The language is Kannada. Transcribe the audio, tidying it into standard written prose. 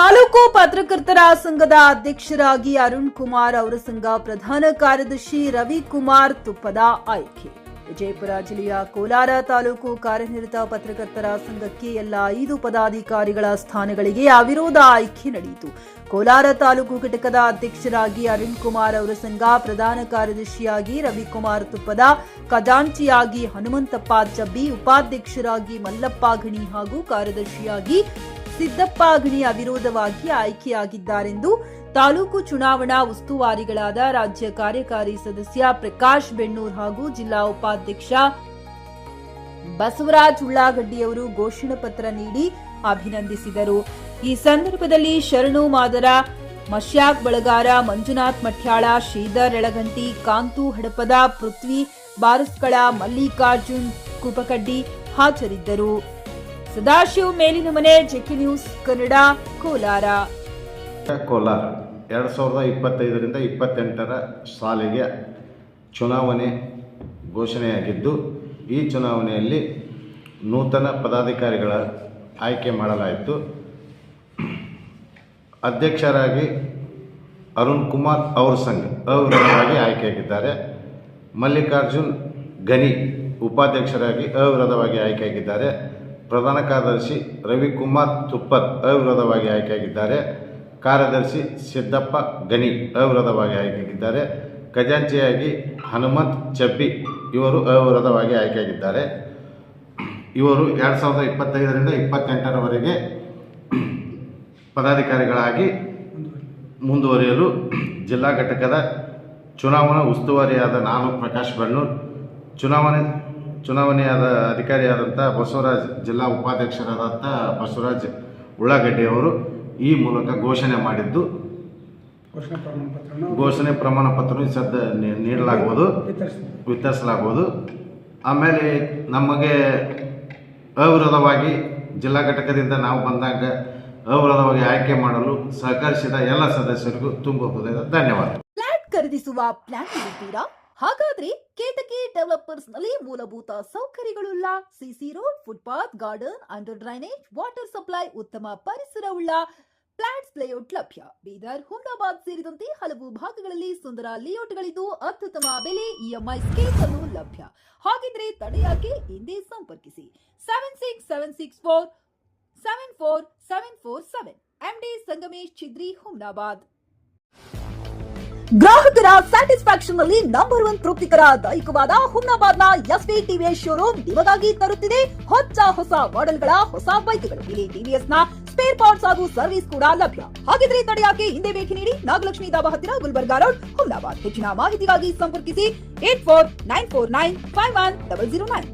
ತಾಲೂಕು ಪತ್ರಕರ್ತರ ಸಂಘದ ಅಧ್ಯಕ್ಷರಾಗಿ ಅರುಣ್ ಕುಮಾರ್ ಅವರ ಸಂಘ ಪ್ರಧಾನ ಕಾರ್ಯದರ್ಶಿ ರವಿಕುಮಾರ್ ತುಪ್ಪದ ಆಯ್ಕೆ. ವಿಜಯಪುರ ಜಿಲ್ಲೆಯ ಕೋಲಾರ ತಾಲೂಕು ಕಾರ್ಯನಿರತ ಪತ್ರಕರ್ತರ ಸಂಘಕ್ಕೆ ಎಲ್ಲ 5 ಪದಾಧಿಕಾರಿಗಳ ಸ್ಥಾನಗಳಿಗೆ ಅವಿರೋಧ ಆಯ್ಕೆ ನಡೆಯಿತು. ಕೋಲಾರ ತಾಲೂಕು ಘಟಕದ ಅಧ್ಯಕ್ಷರಾಗಿ ಅರುಣ್ ಕುಮಾರ್ ಅವರ ಸಂಘ, ಪ್ರಧಾನ ಕಾರ್ಯದರ್ಶಿಯಾಗಿ ರವಿಕುಮಾರ್ ತುಪ್ಪದ, ಖಜಾಂಚಿಯಾಗಿ ಹನುಮಂತಪ್ಪ ಚಬ್ಬಿ, ಉಪಾಧ್ಯಕ್ಷರಾಗಿ ಮಲ್ಲಪ್ಪ ಗಣಿ ಹಾಗೂ ಕಾರ್ಯದರ್ಶಿಯಾಗಿ ಸಿದ್ದಪ್ಪ ಗಣಿ ಅವಿರೋಧವಾಗಿ ಆಯ್ಕೆಯಾಗಿದ್ದಾರೆಂದು ತಾಲೂಕು ಚುನಾವಣಾ ಉಸ್ತುವಾರಿಗಳಾದ ರಾಜ್ಯ ಕಾರ್ಯಕಾರಿ ಸದಸ್ಯ ಪ್ರಕಾಶ್ ಬೆಣ್ಣೂರ್ ಹಾಗೂ ಜಿಲ್ಲಾ ಉಪಾಧ್ಯಕ್ಷ ಬಸವರಾಜ್ ಉಳ್ಳಾಗಡ್ಡಿಯವರು ಘೋಷಣಾ ಪತ್ರ ನೀಡಿ ಅಭಿನಂದಿಸಿದರು. ಈ ಸಂದರ್ಭದಲ್ಲಿ ಶರಣು ಮಾದರ, ಮಶ್ಯಾಕ್ ಬಳಗಾರ, ಮಂಜುನಾಥ್ ಮಠ್ಯಾಳ, ಶ್ರೀಧರ್ ಎಳಗಂಟಿ, ಕಾಂತು ಹಡಪದ, ಪೃಥ್ವಿ ಬಾರಸ್ಕಳ, ಮಲ್ಲಿಕಾರ್ಜುನ್ ಕುಪಕಡ್ಡಿ ಹಾಜರಿದ್ದರು. ಸದಾಶಿವ್ ಮೇಲಿನ ಮನೆ, ಜೆಕೆ ನ್ಯೂಸ್ ಕನ್ನಡ, ಕೋಲಾರ. 2025ರಿಂದ 28ರ ಸಾಲಿಗೆ ಚುನಾವಣೆ ಘೋಷಣೆಯಾಗಿದ್ದು, ಈ ಚುನಾವಣೆಯಲ್ಲಿ ನೂತನ ಪದಾಧಿಕಾರಿಗಳ ಆಯ್ಕೆ ಮಾಡಲಾಯಿತು. ಅಧ್ಯಕ್ಷರಾಗಿ ಅರುಣ್ ಕುಮಾರ್ ಅವರ ಸಂಘ ಅವಿರೋಧವಾಗಿ ಆಯ್ಕೆಯಾಗಿದ್ದಾರೆ. ಮಲ್ಲಿಕಾರ್ಜುನ್ ಗಣಿ ಉಪಾಧ್ಯಕ್ಷರಾಗಿ ಅವಿರೋಧವಾಗಿ ಆಯ್ಕೆಯಾಗಿದ್ದಾರೆ. ಪ್ರಧಾನ ಕಾರ್ಯದರ್ಶಿ ರವಿಕುಮಾರ್ ತುಪ್ಪದ್ ಅವಿರೋಧವಾಗಿ ಆಯ್ಕೆಯಾಗಿದ್ದಾರೆ. ಕಾರ್ಯದರ್ಶಿ ಸಿದ್ದಪ್ಪ ಗಣಿ ಅವಿರೋಧವಾಗಿ ಆಯ್ಕೆಯಾಗಿದ್ದಾರೆ. ಖಜಾಂಚಿಯಾಗಿ ಹನುಮಂತ್ ಚಬ್ಬಿ ಇವರು ಅವಿರೋಧವಾಗಿ ಆಯ್ಕೆಯಾಗಿದ್ದಾರೆ. ಇವರು 2025ರಿಂದ 28ರವರೆಗೆ ಪದಾಧಿಕಾರಿಗಳಾಗಿ ಮುಂದುವರಿಯಲು ಜಿಲ್ಲಾ ಘಟಕದ ಚುನಾವಣಾ ಉಸ್ತುವಾರಿಯಾದ ನಾನು ಪ್ರಕಾಶ್ ಬೆಣ್ಣೂರ್, ಚುನಾವಣೆಯಾದ ಅಧಿಕಾರಿಯಾದಂಥ ಬಸವರಾಜ್, ಜಿಲ್ಲಾ ಉಪಾಧ್ಯಕ್ಷರಾದಂಥ ಬಸವರಾಜ್ ಉಳ್ಳಾಗಡ್ಡಿಯವರು ಈ ಮೂಲಕ ಘೋಷಣೆ ಮಾಡಿದ್ದು, ಘೋಷಣೆ ಪ್ರಮಾಣ ಪತ್ರ ನೀಡಲಾಗುವುದು, ವಿತರಿಸಲಾಗುವುದು. ಆಮೇಲೆ ನಮಗೆ ಅವಿರೋಧವಾಗಿ ಜಿಲ್ಲಾ ಘಟಕದಿಂದ ನಾವು ಬಂದಾಗ ಅವಿರೋಧವಾಗಿ ಆಯ್ಕೆ ಮಾಡಲು ಸಹಕರಿಸಿದ ಎಲ್ಲ ಸದಸ್ಯರಿಗೂ ತುಂಬ ಹೃದಯದ ಧನ್ಯವಾದ. ಫ್ಲಾಟ್ ಖರೀದಿಸುವ ಪ್ಲಾನ್ ಇದ್ದೀರಾ? ಹಾಗಾದ್ರೆ ಕೇತಕಿ ಡೆವಲಪರ್ಸ್ ನಲ್ಲಿ ಮೂಲಭೂತ ಸೌಕರ್ಯಗಳುಳ್ಳ CC road, footpath, garden, under drainage, water supply, ಉತ್ತಮ ಪರಿಸರವುಳ್ಳ ಫ್ಲಾಟ್ಸ್ ಲೇಔಟ್ ಲಭ್ಯ. ಬೀದರ್, ಹುಮ್ನಾಬಾದ್ ಸೇರಿದಂತೆ ಹಲವು ಭಾಗಗಳಲ್ಲಿ ಸುಂದರ ಲೇಔಟ್ಗಳಿದ್ದು ಅತ್ಯುತ್ತಮ ಬೆಲೆ, ಇಎಂಐ ಸ್ಕೀಮ್ಸ್ ಅನ್ನು ಲಭ್ಯ. ಹಾಗಿದ್ರೆ ತಡೆಯಾಕೆ? ಹಿಂದೆ ಸಂಪರ್ಕಿಸಿ 7676474747 MD ಸಂಗಮೇಶ್ ಚಿದ್ರಿ, ಹುಮ್ನಾಬಾದ್. ಗ್ರಾಹಕರ ಸ್ಯಾಟಿಸ್ಫ್ಯಾಕ್ಷನ್ ನಲ್ಲಿ ನಂಬರ್ 1 ತೃಪ್ತಿಕರ ದೈಹಿಕವಾದ ಹುಮ್ನಾಬಾದ್ನ ಎಸ್ವಿ ಟಿವಿಎಸ್ ಶೋರೂಮ್ ನಿಮಗಾಗಿ ತರುತ್ತಿದೆ ಹೊಸ ಮಾಡೆಲ್ಗಳ ಹೊಸ ಬೈಕ್ಗಳು. ಇಲ್ಲಿ ಟಿವಿಎಸ್ ನ ಸ್ಪೇರ್ ಪಾರ್ಟ್ಸ್ ಹಾಗೂ ಸರ್ವಿಸ್ ಕೂಡ ಲಭ್ಯ. ಹಾಗಿದ್ರೆ ತಡೆಯಾಕೆ? ಹಿಂದೆ ಭೇಟಿ ನೀಡಿ, ನಾಗಲಕ್ಷ್ಮಿ ಧಾಬಾ ಹತ್ತಿರ, ಗುಲ್ಬರ್ಗಾ ರೋಡ್, ಹುಮ್ನಾಬಾದ್. ಹೆಚ್ಚಿನ ಮಾಹಿತಿಗಾಗಿ ಸಂಪರ್ಕಿಸಿ 8494951009.